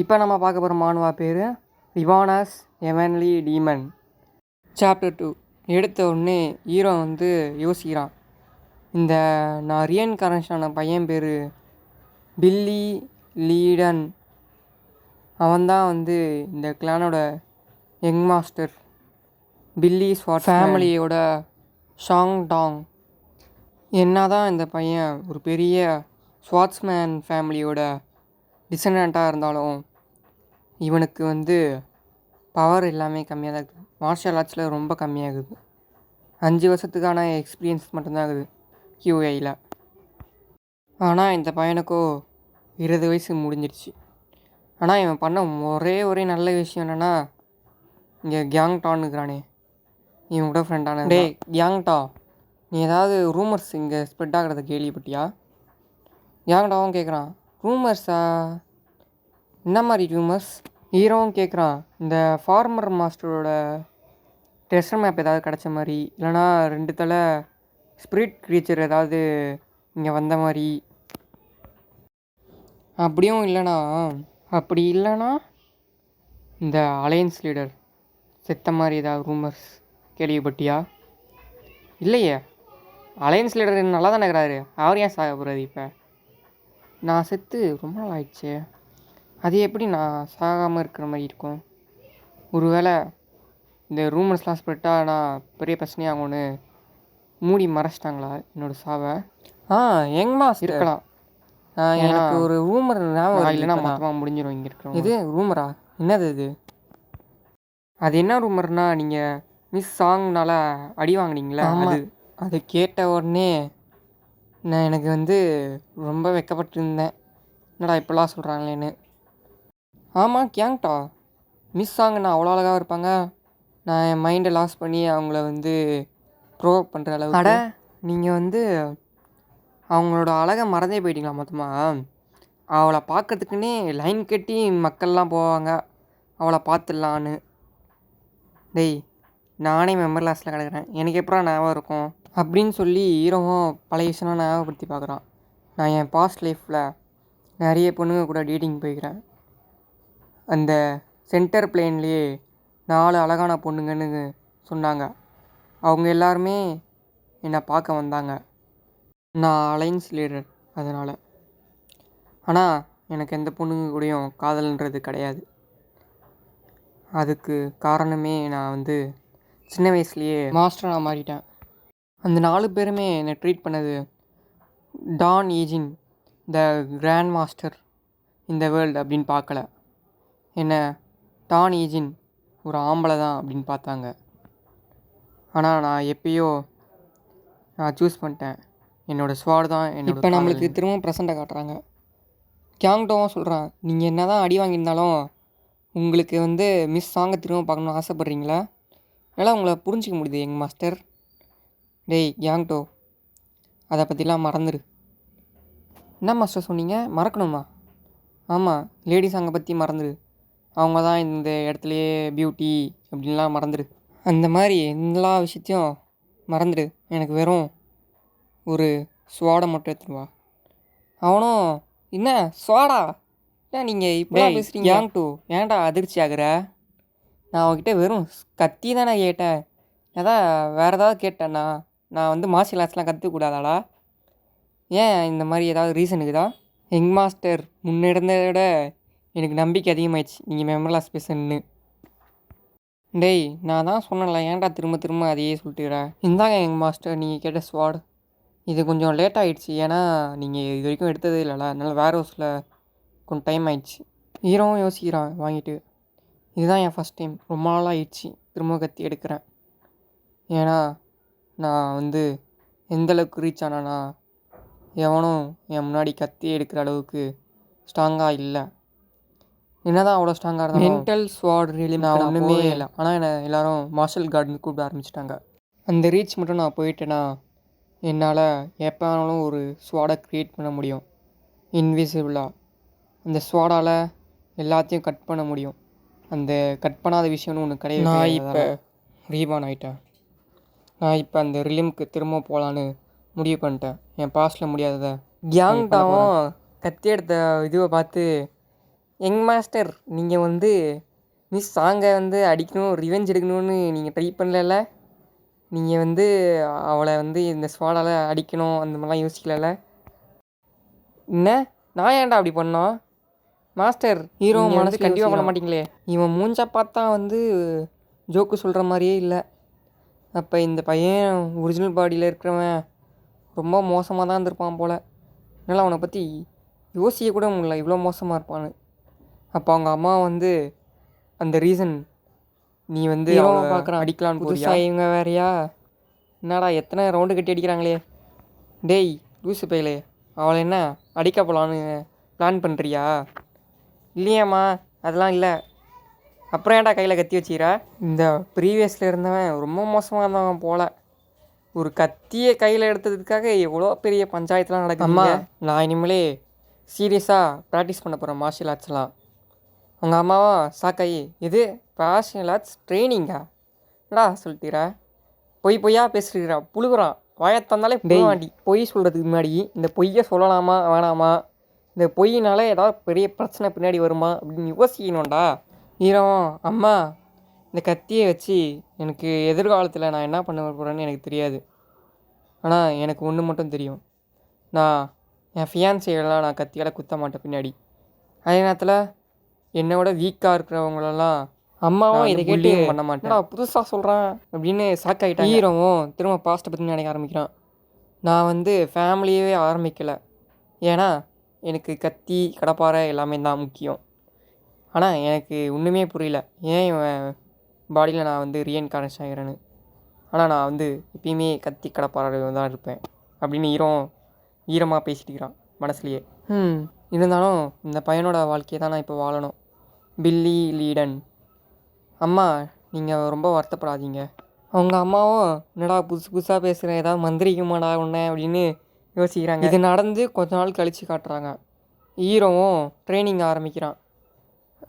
இப்போ நம்ம பார்க்க போகிற மானுவா பேர் ரிவானாஸ் எவன்லி டீமன். சாப்டர் 2. எடுத்த உடனே ஹீரோ வந்து யோசிக்கிறான். இந்த நான் ரீஇன்கார்னேஷனான பையன் பேர் பில்லி லீடன். அவன்தான் வந்து இந்த கிளானோட யங் மாஸ்டர். பில்லி ஸ்வாட் ஃபேமிலியோட ஷாங் டாங். என்ன தான் இந்த பையன் ஒரு பெரிய ஸ்வாட்ஸ்மேன் ஃபேமிலியோட டிசனண்ட்டாக இருந்தாலும் இவனுக்கு வந்து பவர் எல்லாமே கம்மியாக தான் இருக்குது. மார்ஷியல் ஆர்ட்ஸில் ரொம்ப கம்மியாகுது. 5 வருஷத்துக்கான எக்ஸ்பீரியன்ஸ் மட்டும்தான் ஆகுது QAயில். ஆனால் இந்த பையனுக்கோ 20 வயசு முடிஞ்சிடுச்சு. ஆனால் இவன் பண்ண ஒரே நல்ல விஷயம் என்னென்னா, இங்கே கேங்டான்னு இருக்கிறானே இவன் கூட ஃப்ரெண்டான. டே கேங்டா, நீ ஏதாவது ரூமர்ஸ் இங்கே ஸ்ப்ரெட் ஆகிறத கேள்விப்பட்டியா? கேங்டாவும் கேட்குறான், ரூமர்ஸா? என்ன மாதிரி ரூமர்ஸ்? ஹீரோவும் கேட்குறான், இந்த ஃபார்மர் மாஸ்டரோட ட்ரெஷர் மேப் ஏதாவது கிடச்ச மாதிரி, இல்லைனா 2 தலை ஸ்பிரிட் க்ரீச்சர் ஏதாவது இங்கே வந்த மாதிரி. அப்படி இல்லைனா இந்த அலையன்ஸ் லீடர் செத்த மாதிரி ஏதாவது ரூமர்ஸ் கேள்விப்பட்டியா? இல்லையே, அலையன்ஸ் லீடர் நல்லா தானே இருக்கிறாரு, அவர் ஏன் சாக போகிறாரு? இப்போ நான் செத்து ரொம்ப நாள் ஆயிடுச்சு, அது எப்படி நான் சாகாமல் இருக்கிற மாதிரி இருக்கும்? ஒருவேளை இந்த ரூமர்ஸ்லாம் ஸ்ப்ரெட்டாக நான் பெரிய பிரச்சனையாகும்னு மூடி மறைச்சிட்டாங்களா என்னோடய சாவை? யங் மாஸ்டர் இருக்கலாம். எனக்கு ஒரு ரூமர் ஞாபகம் இல்லைன்னா மொத்தமாக முடிஞ்சிடும் இங்கே இருக்கிறோம். இது ரூமரா? என்னது இது? அது என்ன ரூமர்னால், நீங்கள் மிஸ் சாங்னால் அடி வாங்கினீங்களா? அது கேட்ட உடனே எனக்கு வந்து ரொம்ப வெக்கப்பட்டிருந்தேன். என்னடா இப்போலாம் சொல்கிறாங்களேன்னு. ஆமாம் கேங்டா, மிஸ் சாங்னா அவ்வளோ அழகாக இருப்பாங்க. நான் என் மைண்டை லாஸ் பண்ணி அவங்கள வந்து ப்ரோவோக் பண்ணுற அளவுக்கு. அட, நீங்கள் வந்து அவங்களோட அழகை மறந்தே போயிட்டீங்களா மொத்தமாக? அவளை பார்க்கறதுக்குன்னே லைன் கட்டி மக்கள்லாம் போவாங்க அவளை பார்த்துடலான்னு. டேய், நானே மெமரி லாஸில் கிடக்கிறேன், எனக்கு எப்படா ஞாபகம் இருக்கும் அப்படின்னு சொல்லி ஹீரோவும் பழைய விஷயம்லாம் ஞாபகப்படுத்தி பார்க்குறான். நான் என் பாஸ்ட் லைஃப்பில் நிறைய பொண்ணுங்க கூட டேட்டிங் போய்க்கிறேன். அந்த சென்டர் பிளேன்லேயே 4 அழகான பொண்ணுங்கன்னு சொன்னாங்க. அவங்க எல்லாருமே என்னை பார்க்க வந்தாங்க. நான் அலைன்ஸ் லீடர் அதனால். ஆனால் எனக்கு எந்த பொண்ணுங்க கூடயும் காதல்ன்றது கிடையாது. அதுக்கு காரணமே நான் வந்து சின்ன வயசுலேயே மாஸ்டராக மாறிட்டேன். அந்த 4 பேருமே என்னை ட்ரீட் பண்ணது டான் ஈஜின் த கிராண்ட் மாஸ்டர் இந்த வேர்ல்டு அப்படின்னு பார்க்கல. என்ன டான் ஈஜின் ஒரு ஆம்பளை தான் அப்படின்னு பார்த்தாங்க. ஆனால் நான் எப்பயோ சூஸ் பண்ணிட்டேன், என்னோடய ஸ்வாட் தான் என்னோட. இப்போ நம்மளுக்கு திரும்ப ப்ரெசண்ட்டை காட்டுறாங்க. கேங்டோவும் சொல்கிறான், நீங்கள் என்ன தான் அடி வாங்கியிருந்தாலும் உங்களுக்கு வந்து மிஸ் சாங்கை திரும்ப பார்க்கணுன்னு ஆசைப்பட்றீங்களா? அதனால் உங்களை புரிஞ்சிக்க முடியுது யங் மாஸ்டர். டேய் கேங்டோ, அதை பற்றிலாம் மறந்துடு. என்ன மாஸ்டர் சொன்னீங்க? மறக்கணுமா? ஆமாம், லேடி சாங்கை பற்றி மறந்துடு. அவங்க தான் இந்த இடத்துலையே பியூட்டி அப்படின்லாம் மறந்துடு. அந்த மாதிரி எல்லா விஷயத்தையும் மறந்துடு. எனக்கு வெறும் ஒரு ஸ்வாடை மட்டும் எடுத்துன்னு வா. அவனும், என்ன ஸ்வாடா? ஏன் நீங்கள் இப்போ பேசுகிறீங்க? கேங்டோ, ஏன்டா அதிர்ச்சி ஆகுற? நான் அவங்ககிட்ட வெறும் கத்தி தானே கேட்டேன். வேறு ஏதாவது கேட்டேன்னா நான் வந்து மார்ஷியல் ஆர்ட்ஸ்லாம் கற்றுக்கூடாதாடா? ஏன் இந்த மாதிரி ஏதாவது ரீசன் இருக்குதா? யங் மாஸ்டர், முன்ன இருந்ததை விட எனக்கு நம்பிக்கை அதிகமாகிடுச்சு நீங்கள் மெமரி லாஸ் பேசணுன்னு. டேய், நான் தான் சொன்னேன்ல, ஏன்டா திரும்ப அதையே சொல்லிட்டுற? இந்தாங்க யங் மாஸ்டர், நீங்கள் கேட்ட ஸ்வாட். இது கொஞ்சம் லேட் ஆகிடுச்சு, ஏன்னா நீங்கள் இது வரைக்கும் எடுத்ததே இல்லைல்ல, அதனால் வேர் ஹவுஸில் கொஞ்சம் டைம் ஆகிடுச்சு. ஹீரோவும் யோசிக்கிறான் வாங்கிட்டு. இதுதான் என் ஃபஸ்ட் டைம், ரொம்ப நாள் ஆகிடுச்சு திரும்ப கத்தி எடுக்கிறேன். ஏன்னா நான் வந்து எந்தளவுக்கு ரீச் ஆனேன்னா, எவனும் என் முன்னாடி கத்தி எடுக்கிற அளவுக்கு ஸ்ட்ராங்காக இல்லை. என்ன தான் அவ்வளோ ஸ்ட்ராங்காக இருந்தாலும் மென்டல் ஸ்வாட் ரியலி நான் ஒன்றுமே இல்லை. ஆனால் என்னை எல்லோரும் மார்ஷல் கார்டுன்னு கூப்பிட ஆரம்பிச்சிட்டாங்க. அந்த ரீச் மட்டும் நான் போயிட்டேன்னா என்னால் எப்போ வேணாலும் ஒரு ஸ்வாடை க்ரியேட் பண்ண முடியும் இன்விசிபிளாக. அந்த ஸ்வாடால் எல்லாத்தையும் கட் பண்ண முடியும். அந்த கட் பண்ணாத விஷயம்னு ஒன்று கிடையாது. நான் இப்போ ரீபான் ஆகிட்டேன். நான் இப்போ அந்த ரிலிம்க்கு திரும்ப போகலான்னு முடிவு பண்ணிட்டேன். என் பாஸ்டில் முடியாததை. கேங்டாவும் கத்தி எடுத்த இதுவை பார்த்து யங் மாஸ்டர் நீங்கள் வந்து மிஸ் சாங்கை வந்து அடிக்கணும், ரிவெஞ்ச் எடுக்கணும்னு நீங்கள் ட்ரை பண்ணல. நீங்கள் வந்து அவளை வந்து இந்த ஸ்வாடால் அடிக்கணும் அந்த மாதிரிலாம் யோசிக்கல. என்ன நான் ஏன்டா அப்படி பண்ணோம் மாஸ்டர்? ஹீரோ மனசு கண்டிப்பாக பண்ண மாட்டீங்களே. இவன் மூஞ்சா பார்த்தா வந்து ஜோக்கு சொல்கிற மாதிரியே இல்லை. அப்போ இந்த பையன் ஒரிஜினல் பாடியில் இருக்கிறவன் ரொம்ப மோசமாக தான் இருந்திருப்பான் போல். அதனால் அவனை பற்றி யோசிக்க கூட முடியல, இவ்வளோ மோசமாக இருப்பான்னு. அப்போ அவங்க அம்மா வந்து அந்த ரீசன் நீ வந்து பார்க்குறான் அடிக்கலான்னு புதுசா இவங்க வேறையா? என்னடா எத்தனை ரவுண்டு கட்டி அடிக்கிறாங்களே. டேய் லூசு பையலே, அவளை என்ன அடிக்க போகலான்னு பிளான் பண்ணுறியா? இல்லையாம்மா அதெல்லாம் இல்லை. அப்புறம் ஏன்டா கையில் கத்தி வச்சுக்கிறா? இந்த ப்ரீவியஸில் இருந்தவன் ரொம்ப மோசமாக இருந்தவன் போல். ஒரு கத்தியை கையில் எடுத்ததுக்காக எவ்வளோ பெரிய பஞ்சாயத்துலாம் நடக்குது. அம்மா நான் இனிமேலே சீரியஸாக ப்ராக்டிஸ் பண்ண போகிறேன் மார்ஷியல் ஆர்ட்ஸ்லாம். அவங்க அம்மாவா சாக்காயி இது மார்ஷியல் ஆர்ட்ஸ் ட்ரைனிங்கா என்னடா சொல்லிட்டீரா? பொய்யா பேசுகிறா, புழுகுறான். வாயத்தந்தாலே புழுவாண்டி. பொய் சொல்கிறதுக்கு முன்னாடி இந்த பொய்யை சொல்லலாமா வேணாமா, இந்த பொய்யினால ஏதாவது பெரிய பிரச்சனை பின்னாடி வருமா அப்படின்னு யோசிக்கணும்டா. ஹீரோவும் அம்மா இந்த கத்தியை வச்சு எனக்கு எதிர்காலத்தில் நான் என்ன பண்ண போகிறேன்னு எனக்கு தெரியாது. ஆனால் எனக்கு ஒன்று மட்டும் தெரியும், நான் என் ஃபியான்சியெல்லாம் நான் கத்தியால் குத்த மாட்டேன் பின்னாடி. அதே நேரத்தில் என்னோட வீக்காக இருக்கிறவங்களெல்லாம் அம்மாவும் இதை கேட்டு பண்ண மாட்டேன். புதுசாக சொல்கிறேன் அப்படின்னு சாக்காயிட்டான். ஹீரோவும் திரும்ப பாஸ்ட்டை பற்றி நினைக்க ஆரம்பிக்கிறான். நான் வந்து ஃபேமிலியவே ஆரம்பிக்கலை, ஏன்னா எனக்கு கத்தி கடப்பாறை எல்லாமே தான் முக்கியம். ஆனால் எனக்கு ஒன்றுமே புரியல ஏன் இவன் பாடியில் நான் வந்து ரீஎன்கார்னேஷன் ஆகிறேன்னு. ஆனால் நான் வந்து எப்பயுமே கத்தி கடப்பாறை தான் இருப்பேன் அப்படின்னு ஈரமாக பேசிட்டுக்கிறான் மனசுலையே. இருந்தாலும் இந்த பையனோட வாழ்க்கையை தான் நான் இப்போ வாழணும். பில்லி லீடன். அம்மா நீங்கள் ரொம்ப வருத்தப்படாதீங்க. அவங்க அம்மாவும் என்னடா புதுசு புதுசாக பேசுகிறேன், ஏதாவது மந்திரிக்குமாடா உன்னை அப்படின்னு யோசிக்கிறாங்க. இது நடந்து கொஞ்ச நாள் கழித்து காட்டுறாங்க. ஹீரோவும் ட்ரைனிங் ஆரம்பிக்கிறான்.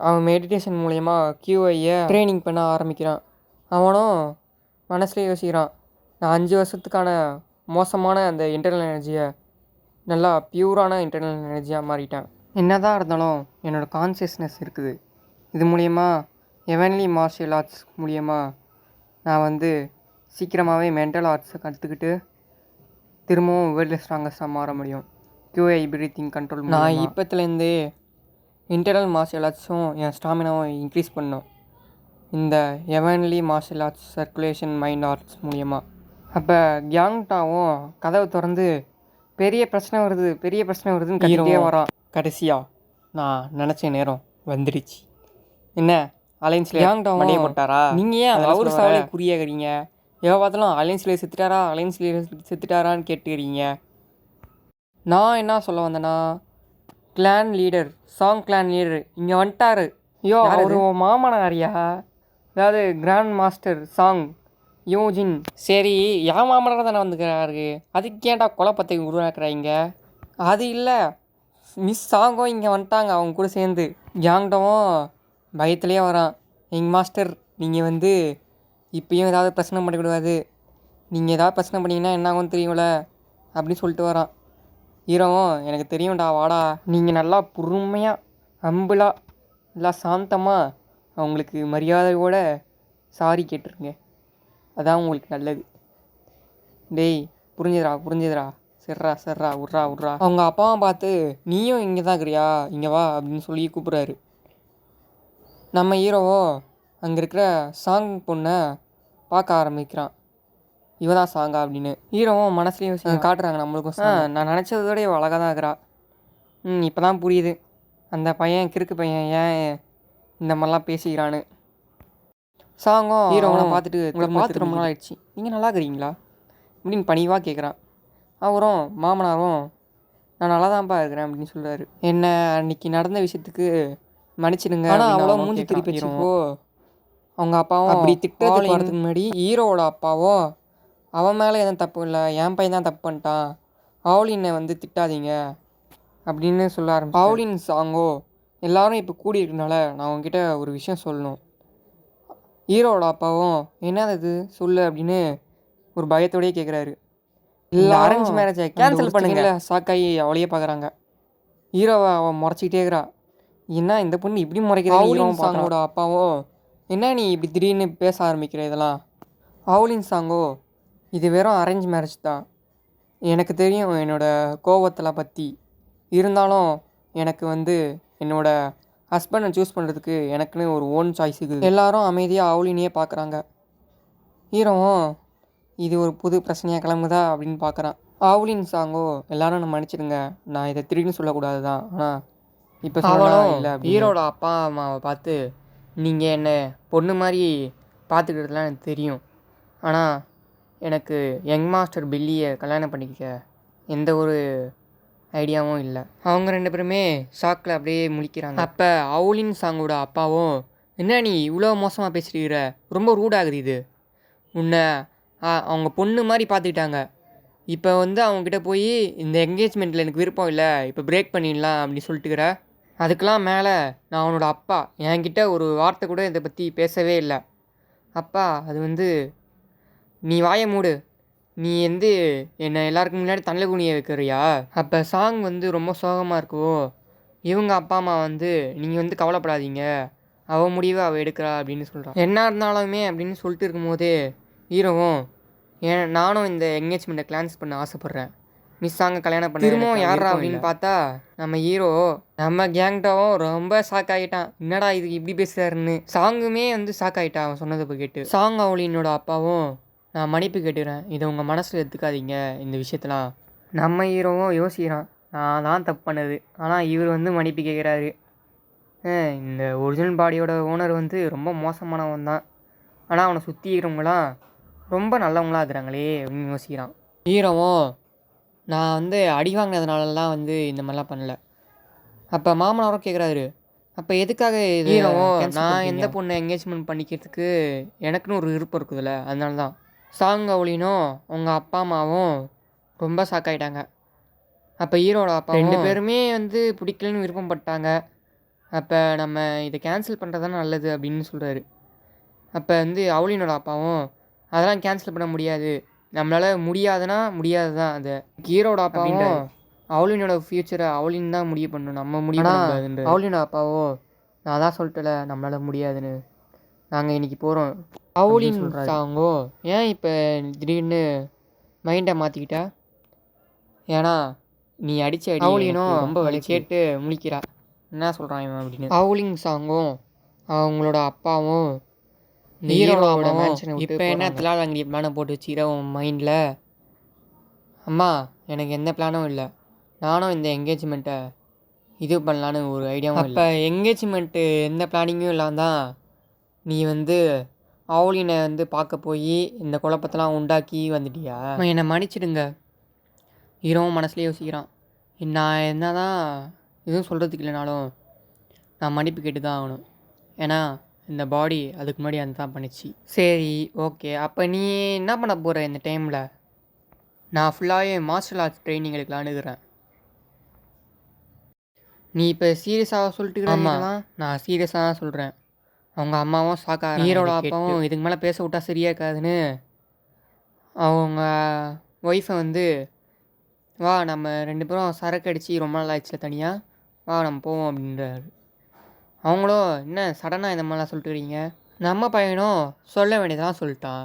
அவன் மெடிடேஷன் மூலயமா கியூஐயை ட்ரைனிங் பண்ண ஆரம்பிக்கிறான். அவனும் மனசுலேயே யோசிக்கிறான், நான் 5 வருஷத்துக்கான மோசமான அந்த இன்டர்னல் எனர்ஜியை நல்லா பியூரான இன்டர்னல் எனர்ஜியாக மாறிட்டேன். என்ன தான் இருந்தாலும் என்னோடய கான்சியஸ்னஸ் இருக்குது. இது மூலயமா எவன்லி மார்ஷியல் ஆர்ட்ஸ் மூலயமா நான் வந்து சீக்கிரமாகவே மென்டல் ஆர்ட்ஸை கற்றுக்கிட்டு திரும்பவும் வேர்ல்டு ஸ்ட்ராங்கஸ்டாக மாற முடியும். QI breathing control. நான் இப்போத்துலேருந்தே இன்டர்னல் மார்ஷியல் ஆர்ட்ஸும் என் ஸ்டாமினாவும் இன்க்ரீஸ் பண்ணோம் இந்த evenly martial arts circulation mind arts மூலயமா. அப்போ கியாங்டாவும் கதவை திறந்து பெரிய பிரச்சனை வருதுன்னு கட்டிகிட்டே வரான். கடைசியாக நான் நினச்ச நேரம் வந்துடுச்சு. என்ன அலைன்ஸில் கியாங்டாவும் போட்டாரா? நீங்கள் ஏன் அவரு சாவலே புரியாகிறீங்க? எவ்வளோ பார்த்தாலும் அலைன்ஸில் செத்துட்டாரான்னு கேட்டுக்கிறீங்க. நான் என்ன சொல்ல வந்தேன்னா, clan leader Chang clan leader இங்கே வந்துட்டாரு. ஐயோ அவர் மாமனாரியா? அதாவது கிராண்ட் மாஸ்டர் சாங் யோஜின். சரி என் மாமனார் தானே வந்துக்கிறாரு, அதுக்கேண்டா கொலை பற்றி உருவாக்குறாங்க? அது இல்லை, மிஸ் சாங்கும் இங்கே வந்துட்டாங்க அவங்க கூட சேர்ந்து. யாங்டவும் பயத்துலேயே வரான். எங்கள் மாஸ்டர் நீங்கள் வந்து இப்பயும் ஏதாவது பிரச்சனை பண்ணிக்கூடாது, நீங்கள் ஏதாவது பிரச்சனை பண்ணிங்கன்னா என்ன ஆகும்னு தெரியும்ல அப்படின்னு சொல்லிட்டு வரான். ஹீரோவும் எனக்கு தெரியும்டா வாடா, நீங்கள் நல்லா பொறுமையாக அம்புலாக நல்லா சாந்தமாக அவங்களுக்கு மரியாதையோட சாரி கேட்டுருங்க, அதான் உங்களுக்கு நல்லது. டேய் புரிஞ்சுதுரா சர்ரா விட்றா. அவங்க அப்பாவை பார்த்து நீயும் இங்கே தான் இருக்கிறியா, இங்கே வா அப்படின்னு சொல்லி கூப்பிட்றாரு. நம்ம ஹீரோவோ அங்கே இருக்கிற சாங் பொண்ணை பார்க்க ஆரம்பிக்கிறான். இவ தான் சாங்கா அப்படின்னு. ஹீரோவும் மனசுலேயும் காட்டுறாங்க நம்மளுக்கும். நான் நினச்சதோட இவ அழகாக தான் இருக்கிறா. இப்போ தான் புரியுது அந்த பையன் கிறுக்கு பையன் ஏன் இந்த மாதிரிலாம் பேசிக்கிறான்னு. சாங்கும் ஹீரோவனை பார்த்துட்டு உங்களை பார்த்து ரொம்ப நாள் ஆயிடுச்சு, நீங்கள் நல்லா இருக்கிறீங்களா அப்படின்னு பணிவாக கேட்குறான். அவரும் மாமனாரும் நான் நல்லா தான்ப்பா இருக்கிறேன் அப்படின்னு சொல்கிறாரு. என்ன அன்றைக்கி நடந்த விஷயத்துக்கு மன்னிச்சிடுங்க. ஆனால் அவ்வளோ மூஞ்சி திருப்பி வச்சுக்கோ. அவங்க அப்பாவும் அப்படி திட்டத்துக்கு வரதுக்கு முன்னாடி ஹீரோவோட அப்பாவோ அவன் மேலே எதுவும் தப்பு இல்லை, என் பையன் தான் தப்பு பண்ணிட்டான், பவுலினை வந்து திட்டாதீங்க அப்படின்னு சொல்ல ஆரம்பிச்சு. பவுலின் சாங்கோ எல்லோரும் இப்போ கூடி இருக்கனால நான் உங்ககிட்ட ஒரு விஷயம் சொல்லணும். ஹீரோவோட அப்பாவும் என்னது சொல்லு அப்படின்னு ஒரு பயத்தோடையே கேட்குறாரு. இல்லை அரேஞ்ச் மேரேஜை கேன்சல் பண்ணுங்க சாக்காயி அவளையே பார்க்குறாங்க. ஹீரோவை அவன் முறைச்சிக்கிட்டே இருக்கிறா. என்ன இந்த பொண்ணு இப்படி முறைக்குது? ஹவுலின் சாங்கோட அப்பாவும் என்ன நீ இப்படி திடீர்னு பேச ஆரம்பிக்கிற இதெல்லாம்? ஹவுலின் சாங்கோ இது வெறும் அரேஞ்ச் மேரேஜ் தான். எனக்கு தெரியும் என்னோடய கோவத்தில் பற்றி. இருந்தாலும் எனக்கு வந்து என்னோடய ஹஸ்பண்டை சூஸ் பண்ணுறதுக்கு எனக்குன்னு ஒரு ஓன் சாய்ஸ் இருக்குது. எல்லாரும் அமைதியாக ஹவுலினையே பார்க்குறாங்க. ஹீரோவும் இது ஒரு புது பிரச்சனையாக கிளம்புதா அப்படின்னு பார்க்குறான். ஹவுலின் சாங்கோ எல்லாரும் நான் மன்னிச்சிடுங்க, நான் இதை திடீர்னு சொல்லக்கூடாது தான், ஆனால் இப்போ சொல்லலாம் இல்லை. ஹீரோட அப்பா அம்மாவை பார்த்து நீங்கள் என்ன பொண்ணு மாதிரி பார்த்துக்கிறதுலாம் எனக்கு தெரியும், ஆனால் எனக்கு யங் மாஸ்டர் பில்லியை கல்யாணம் பண்ணிக்க எந்த ஒரு ஐடியாவும் இல்லை. அவங்க 2 பேருமே ஷாக்கில் அப்படியே முழிக்கிறாங்க. அப்போ ஹவுலின் சாங்கோட அப்பாவும் என்ன நீ இவ்வளோ மோசமாக பேசிட்டுக்கிற, ரொம்ப ரூடாகுது இது, உன்னை அவங்க பொண்ணு மாதிரி பார்த்துக்கிட்டாங்க, இப்போ வந்து அவங்கக்கிட்ட போய் இந்த என்கேஜ்மெண்ட்டில் எனக்கு விருப்பம் இல்லை, இப்போ பிரேக் பண்ணிடலாம் அப்படின்னு சொல்லிட்டுக்கிற. அதுக்கெலாம் மேலே நான் அவனோட அப்பா, என்கிட்ட ஒரு வார்த்தை கூட இதை பற்றி பேசவே இல்லை. அப்பா அது வந்து நீ வாய மூடு, நீ வந்து என்னை எல்லாருக்கும் முன்னாடி தலை குனிய வைக்கிறியா? அப்போ சாங் வந்து ரொம்ப சோகமாக இருக்கும். இவங்க அப்பா அம்மா வந்து நீங்கள் வந்து கவலைப்படாதீங்க, அவள் முடிவை அவள் எடுக்கிறா அப்படின்னு சொல்கிறான். என்ன இருந்தாலுமே அப்படின்னு சொல்லிட்டு இருக்கும்போதே ஹீரோவும் நானும் இந்த என்கேஜ்மெண்ட்டை கிளான்ஸ் பண்ண ஆசைப்பட்றேன், மிஸ் சாங்கை கல்யாணம் பண்ண. திரும்பவும் யாரா அப்படின்னு பார்த்தா நம்ம ஹீரோ நம்ம கேங்டாவும் ரொம்ப ஷாக் ஆகிட்டான். என்னடா இது இப்படி பேசுகிறாருன்னு. சாங்குமே வந்து ஷாக் ஆகிட்டான் அவன் சொன்னதை கேட்டு. சாங் அவளினோட அப்பாவும் நான் மன்னிப்பு கேட்டுக்கிறேன், இதை உங்கள் மனசில் எடுத்துக்காதீங்க இந்த விஷயத்தெலாம். நம்ம ஹீரோவும் யோசிக்கிறான், நான் தான் தப்பு பண்ணது, ஆனால் இவர் வந்து மன்னிப்பு கேட்குறாரு. இந்த ஒரிஜினல் பாடியோட ஓனர் வந்து ரொம்ப மோசமானவன் தான், ஆனால் அவனை சுற்றி இருக்கிறவங்களாம் ரொம்ப நல்லவங்களாக இருக்கிறாங்களே அப்படின்னு யோசிக்கிறான். ஹீரோவும் நான் வந்து அடி வாங்கினதுனாலலாம் வந்து இந்த மாதிரிலாம் பண்ணல. அப்போ மாமனாரும் கேட்குறாரு, அப்போ எதுக்காக இது? ஹீரோவும் நான் எந்த பொண்ணை என்கேஜ்மெண்ட் பண்ணிக்கிறதுக்கு எனக்குன்னு ஒரு விருப்பம் இருக்குதுல்ல, அதனால தான். சாங் அவளினும் உங்கள் அப்பா அம்மாவும் ரொம்ப ஷாக் ஆகிட்டாங்க. அப்போ ஹீரோட அப்பா 2 பேருமே வந்து பிடிக்கலன்னு விருப்பப்பட்டாங்க. அப்போ நம்ம இதை கேன்சல் பண்ணுறது தான் நல்லது அப்படின்னு சொல்கிறாரு. அப்போ வந்து அவளினோட அப்பாவும் அதெல்லாம் கேன்சல் பண்ண முடியாது, நம்மளால் முடியாதுன்னா முடியாது தான். அது ஹீரோட அப்பாவும் அவளினோட ஃப்யூச்சரை அவளின் தான் முடிவு பண்ணணும், நம்ம முடிவு பண்ணக்கூடாதுன்ற. அவளினோட அப்பாவோ நான் தான் சொல்லிட்டல நம்மளால் முடியாதுன்னு, நாங்கள் இன்றைக்கி போகிறோம். அவளின் சாங்கோ ஏன் இப்போ திடீர்னு மைண்டை மாற்றிக்கிட்டா? ஏன்னா நீ அடித்த அடி அவளினும் ரொம்ப வலி கேட்டு முழிக்கிறா, என்ன சொல்கிறான் இவன் அப்படின்னு. அவளின் சாங்கும் அவங்களோட அப்பாவும் ஹீரோட மேன்ஷனை இப்போ என்ன திலாலங்கடி பிளானை போட்டு வச்சுக்கிற உன் மைண்டில்? அம்மா எனக்கு எந்த பிளானும் இல்லை, நானும் இந்த என்கேஜ்மெண்ட்டை இது பண்ணலான்னு ஒரு ஐடியாவும். அப்போ என்கேஜ்மெண்ட்டு எந்த பிளானிங்கும் இல்லாமல் தான் நீ வந்து அவளினை வந்து பார்க்க போய் இந்த குழப்பத்தெல்லாம் உண்டாக்கி வந்துட்டியா? என்னை மன்னிச்சிடுங்க. ஹீரோவும் மனசுலேயே யோசிக்கிறான், நான் என்ன தான் எதுவும் சொல்கிறதுக்கு இல்லைனாலும் நான் மன்னிப்பு கேட்டு தான் ஆகணும், ஏன்னா இந்த பாடி அதுக்கு முன்னாடி அந்த தான் பண்ணிச்சு. சரி ஓகே, அப்போ நீ என்ன பண்ண போகிற இந்த டைமில்? நான் ஃபுல்லாகவே மார்ஷல் ஆர்ட்ஸ் ட்ரைனிங் எடுக்கலான்னு இருக்கிறேன். நீ இப்போ சீரியஸாக சொல்லிட்டு? ஆமாம் நான் சீரியஸாக தான் சொல்கிறேன். அவங்க அம்மாவும் ஷாக்காக, ஹீரோட அப்பாவும் இதுக்கு மேலே பேச விட்டா சரியா இருக்காதுன்னு அவங்க ஒய்ஃபை வந்து வா நம்ம 2 பேரும் சரக்கு அடித்து ரொம்ப நாள் ஆயிடுச்சுல தனியாக, வா நம்ம போவோம் அப்படின்றாரு. அவங்களும் என்ன சடனாக இந்த மாதிரிலாம் சொல்லிட்டுறீங்க, நம்ம பையனும் சொல்ல வேண்டியதெல்லாம் சொல்லிட்டான்,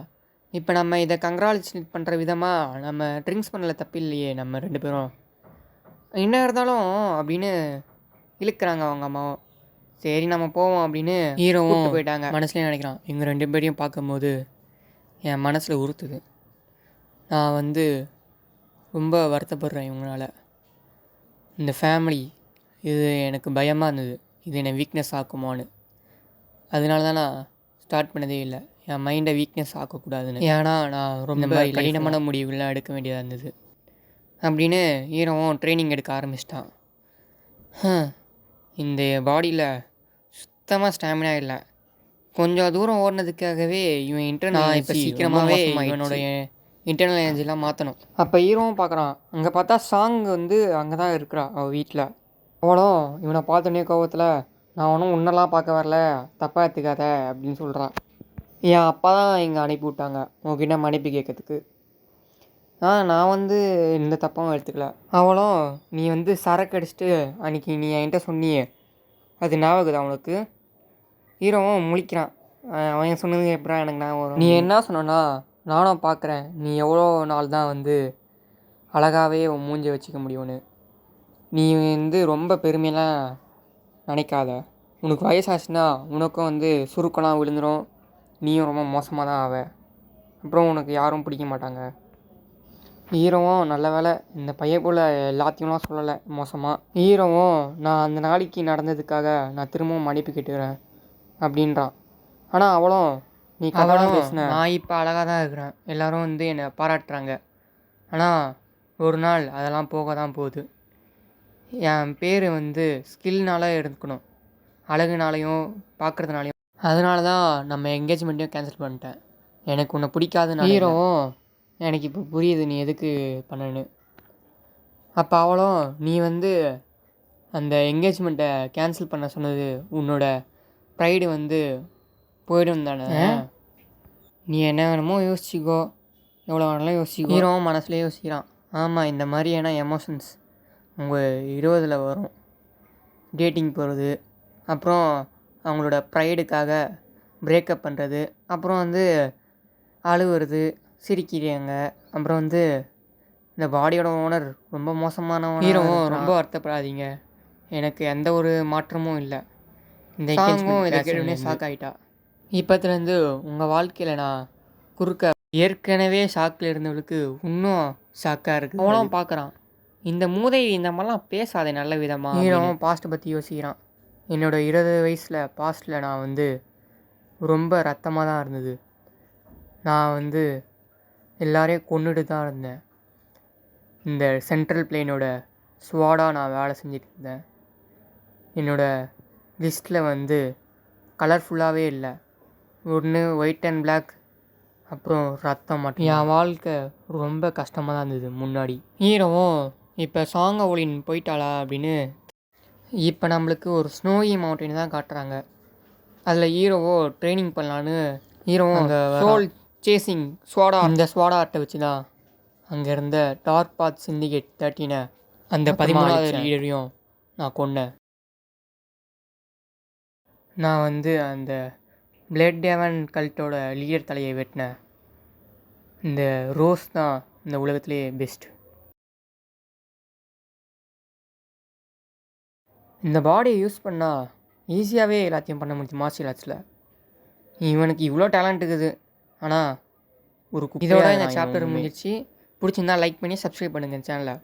இப்போ நம்ம இதை கங்க்ராச்சுலேட் பண்ணுற விதமாக நம்ம ட்ரிங்க்ஸ் பண்ணல தப்பு இல்லையே நம்ம 2 பேரும், என்ன இருந்தாலும் அப்படின்னு இழுக்கிறாங்க அவங்க அம்மாவும். சரி நம்ம போவோம் அப்படின்னு ஹீரோவும் போயிட்டாங்க. மனசுலேயே நினைக்கிறான், எங்கள் 2 பேரையும் பார்க்கும்போது என் மனசில் உறுத்துது, நான் வந்து ரொம்ப வருத்தப்படுறேன் இவங்களால், இந்த ஃபேமிலி இது எனக்கு பயமாக இருந்தது, இது என்னை வீக்னஸ் ஆக்குமான்னு, அதனால தான் நான் ஸ்டார்ட் பண்ணதே இல்லை, என் மைண்டை வீக்னஸ் ஆக்கக்கூடாதுன்னு, ஏன்னா நான் ரொம்ப கடினமான முடிவுகள்லாம் எடுக்க வேண்டியதாக இருந்தது அப்படின்னு ஹீரோவும் ட்ரைனிங் எடுக்க ஆரம்பிச்சிட்டான். இந்த பாடியில் சுத்தமாக ஸ்டாமினா இல்லை, கொஞ்சம் தூரம் ஓடினதுக்காகவே இவன் இன்டர்னல் இப்போ சீக்கிரமாகவே இவனோட இன்டர்னல் எனர்ஜிலாம் மாற்றணும். அப்போ ஹீரோவும் பார்க்குறான், அங்கே பார்த்தா சாங் வந்து அங்கே தான் இருக்கிறா அவள் வீட்டில். அவளும் இவனை பார்த்தோன்னே கோவத்தில் நான் ஒன்றும் உன்னெல்லாம் பார்க்க வரல, தப்பாக எடுத்துக்காத அப்படின்னு சொல்கிறான். என் அப்பா தான் இங்கே அனுப்பி விட்டாங்க உங்ககிட்ட மன்னிப்பு கேட்கறதுக்கு, நான் வந்து இந்த தப்பாகவும் எடுத்துக்கல. அவளும் நீ வந்து சரக்கு அடிச்சுட்டு அன்றைக்கி நீ என்கிட்ட சொன்னியே அது ஞாபகம் அவனுக்கு. ஹீரோவும் முழிக்கிறான். அவன் சொன்னது எப்படா எனக்கு ஞாபகம் வரும்? நீ என்ன சொன்னா நானும் பார்க்குறேன், நீ எவ்வளோ நாள் தான் வந்து அழகாகவே உன் மூஞ்சி வச்சுக்க முடியும்னு. நீ வந்து ரொம்ப பெருமையெல்லாம் நினைக்காத. உனக்கு வயசாச்சுன்னா உனக்கும் வந்து சுருக்கெல்லாம் விழுந்துடும், நீயும் ரொம்ப மோசமாக தான் ஆவ, அப்புறம் உனக்கு யாரும் பிடிக்க மாட்டாங்க. ஹீரோவும் நல்ல வேலை இந்த பையன் போல் எல்லாத்தையும்லாம் சொல்லலை மோசமாக. ஹீரோவும் நான் அந்த நாளைக்கு நடந்ததுக்காக நான் திரும்பவும் மன்னிப்பு கேட்டுக்கிறேன் அப்படின்றான். ஆனால் அவளும் நீ கவனம் பேசின, நான் இப்போ அழகாக தான் இருக்கிறேன், எல்லோரும் வந்து என்னை பாராட்டுறாங்க, ஆனால் ஒரு நாள் அதெல்லாம் போக தான் போகுது. என் பேர் வந்து ஸ்கில்னால எடுக்கணும், அழகுனாலையும் பார்க்குறதுனாலையும். அதனால தான் நம்ம என்கேஜ்மெண்ட்டையும் கேன்சல் பண்ணிட்டேன். எனக்கு உன்னை பிடிக்காதுன்னு. ஹீரோவும் எனக்கு இப்போ புரியுது நீ எதுக்கு பண்ணனு. அப்போ அவளும் நீ வந்து அந்த என்கேஜ்மெண்ட்டை கேன்சல் பண்ண சொன்னது உன்னோட ப்ரைடு வந்து போயிடும் தானே, நீ என்ன வேணுமோ யோசிச்சிக்கோ, எவ்வளோ வேணாலும் யோசிச்சிக்கோ. ஹீரோவும் மனசுலேயே யோசிக்கிறான். ஆமாம், இந்த மாதிரியான எமோஷன்ஸ் உங்கள் 20 வரும். டேட்டிங் போகிறது, அப்புறம் அவங்களோட ப்ரைடுக்காக பிரேக்கப் பண்ணுறது, அப்புறம் வந்து அழுவுறது, சிரிக்கிறாங்க, அப்புறம் வந்து இந்த பாடியோட ஓனர் ரொம்ப மோசமானவன். ஹீரோவும் ரொம்ப வருத்தப்படாதீங்க, எனக்கு எந்த ஒரு மாற்றமும் இல்லை. இந்த சாங்கும் இதை கேட்டுனே ஷாக் ஆகிட்டா. இப்போத்துலேருந்து உங்கள் வாழ்க்கையில் நான் குறுக்க ஏற்கனவே ஷாக்கில் இருந்தவளுக்கு இன்னும் ஷாக்காக இருக்குது. அவனும் பார்க்குறான், இந்த மூதை இந்த மாதிரிலாம் பேசாதே நல்ல விதமாக. ஹீரோவும் பாஸ்ட்டை பற்றி யோசிக்கிறான். என்னோடய 20 வயசில் பாஸ்ட்டில் நான் வந்து ரொம்ப ரத்தமாக தான் இருந்தது. நான் வந்து எல்லாரையும் கொன்னுட்டு தான் இருந்தேன். இந்த சென்ட்ரல் பிளேனோட ஸ்வாடாக நான் வேலை செஞ்சுட்டு இருந்தேன். என்னோடய லிஸ்ட்டில் வந்து கலர்ஃபுல்லாகவே இல்லை, ஒன்று ஒயிட் அண்ட் பிளாக், அப்புறம் ரத்தம் மட்டும். என் வாழ்க்கை ரொம்ப கஷ்டமாக தான் இருந்தது முன்னாடி. ஹீரோவும் இப்போ சாங் ஒளின் போயிட்டாளா அப்படின்னு இப்போ நம்மளுக்கு ஒரு ஸ்னோயி மவுண்டைன் தான் காட்டுறாங்க. அதில் ஹீரோவோ ட்ரைனிங் பண்ணலான்னு ஹீரோவும் அங்கே சோல் சேசிங் ஸ்வாடா, இந்த ஸ்வாடா ஆர்ட்டை வச்சு தான் அங்கே இருந்த டார்க் பாத் சிண்டிகேட் 13 அந்த 13வது லீடரையும் நான் கொன்னேன். நான் வந்து அந்த பிளட் டேவன் கல்ட்டோட லீடர் தலையை வெட்டினேன். இந்த ரோஸ் தான் இந்த உலகத்திலே பெஸ்ட். இந்த பாடியை யூஸ் பண்ணால் ஈஸியாகவே எல்லாத்தையும் பண்ண முடியும் மார்ஷியல் ஆர்ட்ஸில். இவனுக்கு இவ்வளோ டேலண்ட் இருக்குது, ஆனால் ஒரு இதோட இந்த சாப்டர் முடிஞ்சிச்சு. பிடிச்சிருந்தா லைக் பண்ணி சப்ஸ்கிரைப் பண்ணுங்கள் சேனலை.